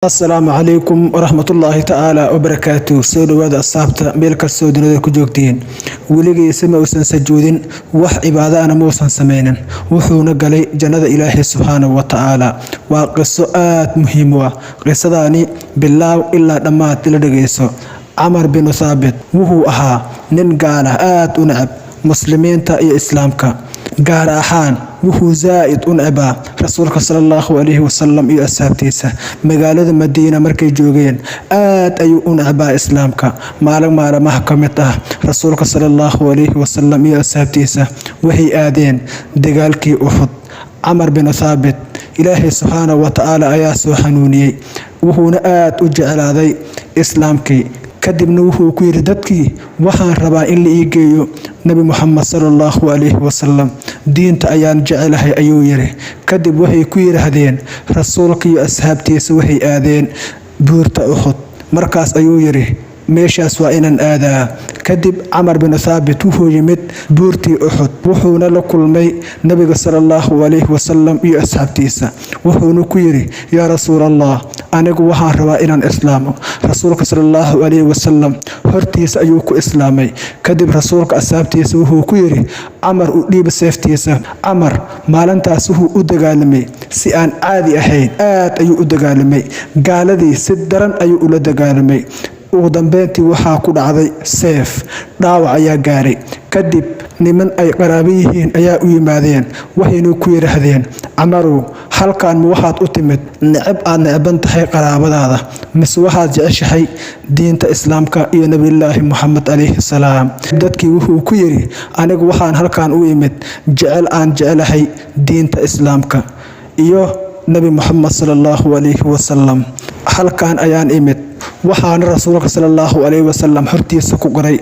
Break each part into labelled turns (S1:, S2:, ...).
S1: السلام عليكم ورحمة الله تعالى وبركاته. سيدو هذا الصابت ملك السودان كجوكتين ولقي سما وسن سجودين وح عبادة أنا موسى سمينا وحونا قلي جنة إلهي سبحانه وتعالى وقصات مهمة قصداني بالله إلا لما تلدقيسو عمر بن ثابت وهو أها ننقال ونعب مسلمين تا إسلامك gaar ahaan wuxuu zaa'id u nacbaa rasuulka sallallahu alayhi wasallam iyo asxaabtiisa magaalada Madiina markay joogeen aad ayuu u nacbaa islaamka maalmaha kamid ah rasuulka sallallahu alayhi wasallam iyo asxaabtiisa waxay aadeen dagaalkii Uhud. Amar bin Thabit Ilaahay subhanahu wa ta'ala ayaa soo xanuuniyay wuxuuna aad u jeclaaday islaamkii kadibna wuxuu ku yiri dadkii waxaan rabaa in la ii geeyo nabi Muhammad sallallahu alayhi wasallam diinta ayaan jecelahay ayuu yiri. Kadib waxay ku yiraahdeen rasuulka iyo asxaabtiisa waxay aadeen buurta Uhud. Markaas ayuu yiri meeshaas waa inaan aadaa. Kadib Amar bin Thabit wuxuu yimid buurtii Uhud wuxuuna la kulmay nabiga sallallahu alayhi wasallam iyo asxaabtiisa wuxuuna ku yiri yaa rasuulallah anigu waxaan rabaa inaan islaamo. Rasuulka sallallahu alayhi wasallam hortiisa ayuu ku islaamay. Kadib rasuulka asxaabtiisa wuxuu ku yiri Amar u dhiib seeftiisa. Amar maalintaas wuxuu u dagaalamay si aan caadi ahayn aad ayuu u dagaalamay gaaladii si daran ayuu ula dagaalamay. ugu dambeyntii waxaa ku dhacday seef dhaawac ayaa gaaray. Kadib niman ay qaraabo yihiin ayaa u yimaadeen waxayna ku yiraahdeen Amaru halkaan ma waxaad u timid necab aad necaban tahay qaraabadaada mise waxaad jeceshahay diinta islaamka iyo nabiyullaahi Muhammad alayhi salaam. Dadkii wuxuu ku yiri anigu waxaan halkaan u imid jecelahay diinta islaamka iyo nabi Muhammad sallallahu alayhi wasallam. halkaan ayaan imid waxaana rasuulka sallallahu alayhi wasallam hortiisa ku qoray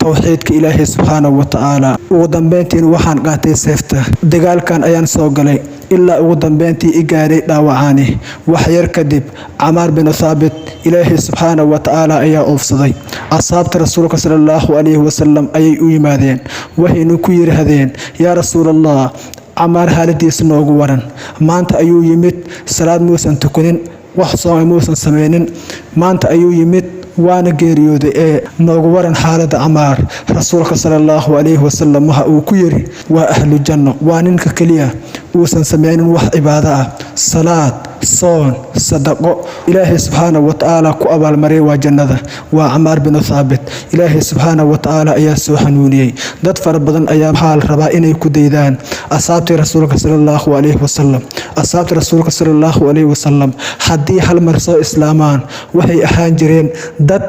S1: tawxiidka Ilaahay subhanahu wa ta'ala. ugu dambeyntii waxaan qaatay seefta dagaalkan ayaan soo galay ilaa ugu dambeyntii i gaaray dhaawacaani. wax yar kadib Amar bin Thabit Ilaahay subhanahu wa ta'ala ayaa oofsaday. asxaabta rasuulka sallallahu alayhi wasallam ayay u yimaadeen waxayna ku yiraahdeen yaa rasuulallah Amar haaladiisa noogu waran maanta ayuu yimid salaad muusan tukanin wax soo muusan sameynin maanta ayuu yimid waana geeriyooday ee noogu waran xaaladda Amar. Rasuulka sallallahu alayhi wasallam waxa uu ku yiri waa ahlu janno waa ninka kaliya uusan sameynin wax cibaado ah salaad soon sadaqo Ilaahay subhanahu wa ta'ala ku abaalmariyay waa jannada waa Amar bin Thabit. Ilaahay subhanahu wa ta'ala ayaa soo xanuuniyay dad fara badan ayaa xaal rabaa inay ku daydaan asxaabtii rasuulka sallallahu alayhi wasallam. asxaabtii rasuulka sallallahu alayhi wasallam haddii hal mar soo islaamaan waxay ahaan jireen dad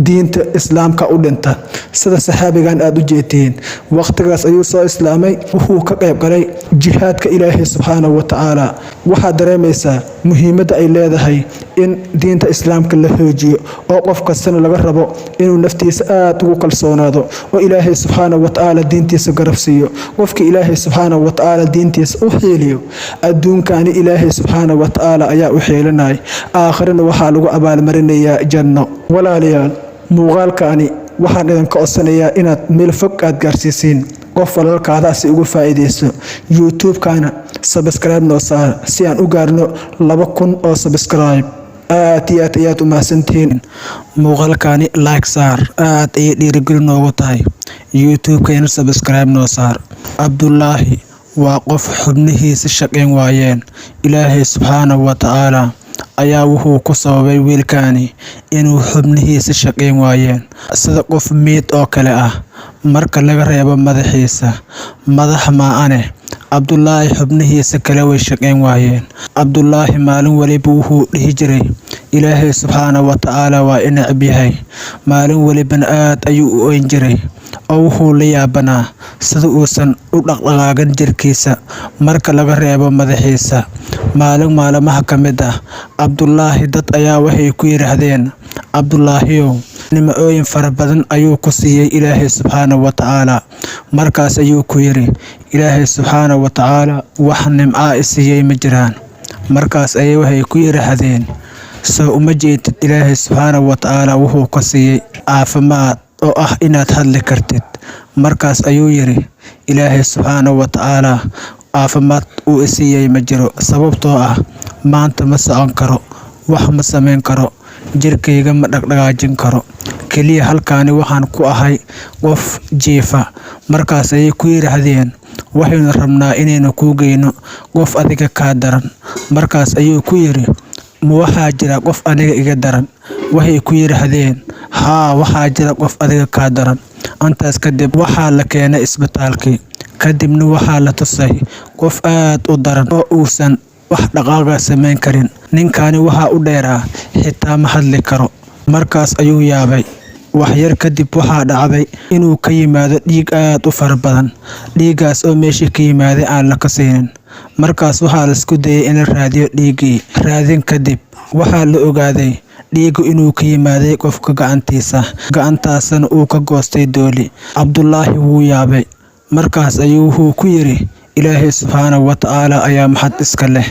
S1: diinta islaamka u dhinta sida saxaabigan aad u jeeteen waqtigaas ayuu soo islaamay wuxuu ka qayb galay jihaadka Ilaahay subhanahu wa ta'ala. waxa dareemaysaa muhiimadda ay leedahay in diinta islaamka la hoojiyo oo qof kastana laga rabo inuu naftiisa aad ugu kalsoonaado oo Ilaahay subhanahu wa ta'ala diintiisa garab siiyo. qofkii Ilaahay subhanahu wa ta'ala diintiisa u xiiliyo adduunkaani Ilaahay subhanahu wa ta'ala ayaa u xiilinay aakhirina waxa lagu abaalmarinayaa janno. walaalayaal muuqaalkaani waxaan idinka codsanayaa inaad meel fog aad gaarsiisiin qof walaalkaada si ugu faa'iideyso. YouTube-kana subscribe noo saar si aan u gaarno 2,000 oo subscribe. aad u mahadsantihiin. muuqaalkaani like saar aad ay dhiirigelin noogu tahay. YouTube-kana subscribe noo saar. Abdullaahi waa qof xubnihiisa shaqeyn waayeen Ilaahay subhanahu wa ta'ala ayaa wuxuu ku sababay wiilkaani inuu xubnihiisa shaqeyn waayeen sida qof meed oo kale ah marka laga reebo madaxiisa madax maane. Abdullaahi xubnihiisa kale way shaqeyn waayeen. Abdullaahi maalin waliba wuxuu dhihi jiray Ilaahay subhanahu wa ta'ala waa inacab yahay maalin walibana aad ayuu u oyn jiray oo wuxuu la yaabanaa sida uusan u dhaqdhaqaagan jirkiisa marka laga reebo madaxiisa. maalmaha kamid ah Abdullaahi dad ayaa waxay ku yiraahdeen Abdullaahiyow nimcooyin fara badan ayuu ku siiyay Ilaahay subhanahu wa ta'ala. markaas ayuu ku yiri Ilaahay subhanahu wa ta'ala wax nimca siiyay ma jiraan. markaas ayay waxay ku yiraahdeen soo uma jeedid Ilaahay subhanahu wa ta'ala wuxuu ku siiyay caafimaad oo ah inaad hadli kartid. markaas ayuu yiri Ilaahay subhanahu wa ta'ala caafimaad uu siiyay ma jiro sababtoo ah maanta ma socon karo wax ma samayn karo, jirkayga ma dhaqdhaqaajin karo, keliya halkaani waxaan ku ahay qof jiifa. Markaas ayay ku yiraahdeen, waxaynu rabnaa inaynu kuu geyno qof adiga kaa daran. Markaas ayuu ku yiri, ma waxaa jira qof aniga iga daran? Waxay ku yiraahdeen, haa, waxaa jira qof adiga kaa daran. Intaas kadib waxaa la keenay isbitaalkii. Kadibna waxaa la tusay qof aad u daran oo uusan wax dhaqaaqa samayn karin. Ninkaani waxaa u dheeraa xitaa ma hadli karo. Markaas ayuu yaabay. Wax yar kadib waxaa dhacday inuu ka yimaado dhiig aad u fara badan. Dhiiggaas oo meeshii ka yimaaday aan la kasaynin. Markaas waxaa la isku dayay in la raadiyo dhiiggii. Raadin kadib waxaa la ogaaday dhiiggu inuu ka yimaaday qofka gacantiisa. Gacantaasna uu ka goostay dooli. Cabdullaahi wuu yaabay. Markaas ayuu wuxuu ku yiri, Ilaahay subxaanahu wa ta'aala ayaa maxad iska leh.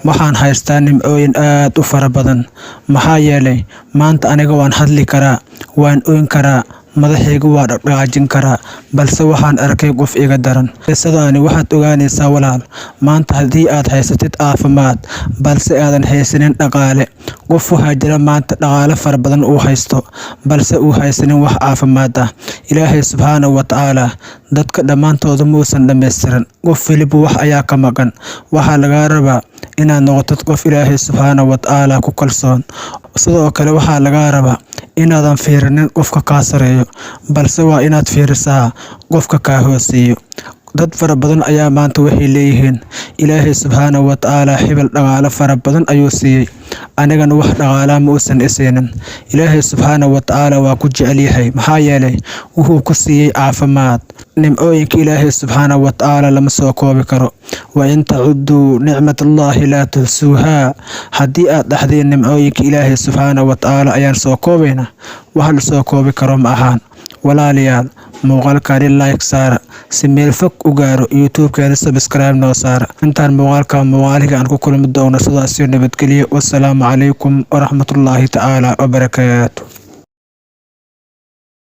S1: Waxaan haystaa nimcooyin aad u fara badan. Maxaa yeelay maanta aniga waan hadli karaa, waan oyn karaa, madaxayga waa dhaqdhaqaajin karaa, balse waxaan arkay qof iga daran. Qisadaani waxaad ogaanaysaa walaal, maanta haddii aad haysatid caafimaad balse aadan haysanin dhaqaale. Qof waxaa jira maanta dhaqaale fara badan uu haysto balse uu haysanin wax caafimaad ah. Ilaahay subxaanahu wa ta'aala dadka dhammaantooda muusan dhammaystirin. Qof waliba wax ayaa ka maqan. Waxaa laga rabaa inaad noqotid qof Ilaahay subxaanahu wa ta'aala ku kalsoon. Sidoo kale waxaa laga rabaa inaadan fiirinin qofka kaa sareeyo, balse waa inaad fiirisaa qofka kaa hooseeyo. Dad fara badan ayaa maanta waxay leeyihiin, Ilaahay subxaanahu wa ta'aala xibal dhaqaale fara badan ayuu siiyey, anigana wax dhaqaala ma uusan isiinin. Ilaahay subxaanahu wa ta'aala waa ku jecel yahay. Maxaa yeelay wuxuu ku siiyey caafimaad. Nimcooyinka Ilaahay subxaanahu wa ta'aala lama soo koobi karo. Wa in tacudduu nicmatallahi laa tuhsuuhaa. Haddii aad dhahdeen nimcooyinka Ilaahay subxaanahu wa ta'aala ayaan soo koobaynaa, wax la soo koobi karo ma ahaan. Walaalayaal, muuqaalkaani like saara si meel fog u gaaro. YouTube-keena subscribe noo saara. Intaan muuqaalka aan ku kulmi doono sidaas iyo nabadgelyo. Wassalaamu calaykum waraxmatullaahi ta'aala wabarakaatuh.